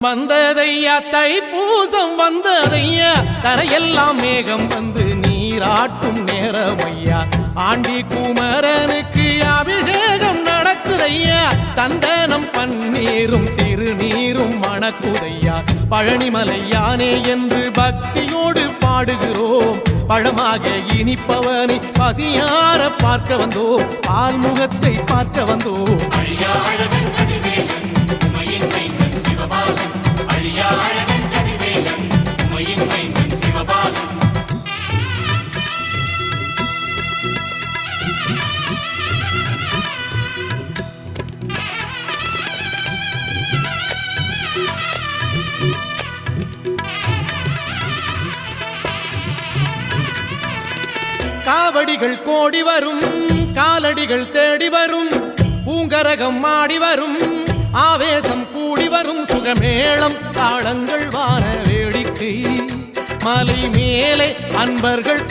வந்ததையா தைப்பூசம் வந்ததையா கரையெல்லாம் மேகம் வந்து நீராட்டும் நேரமையா ஆண்டி குமரனுக்கு அபிஷேகம் நடக்குதையா சந்தனம் பன்னீரும் திருநீரும் மணக்குதையா பழனிமலையானே என்று பக்தியோடு பாடுகிறோம் பழமாக இனிப்பவனை பசியார பார்க்க வந்தோம் ஆள்முகத்தை பார்க்க வந்தோம் காவடிகள் கோடி வரும் காலடிகள் தேடி வரும் பூங்கரகம் ஆடி வரும் ஆவேசம் கூடி வரும் சுகமேளம் தாளங்கள் வான வேடிக்கை மலை மேலே அன்பர்கள்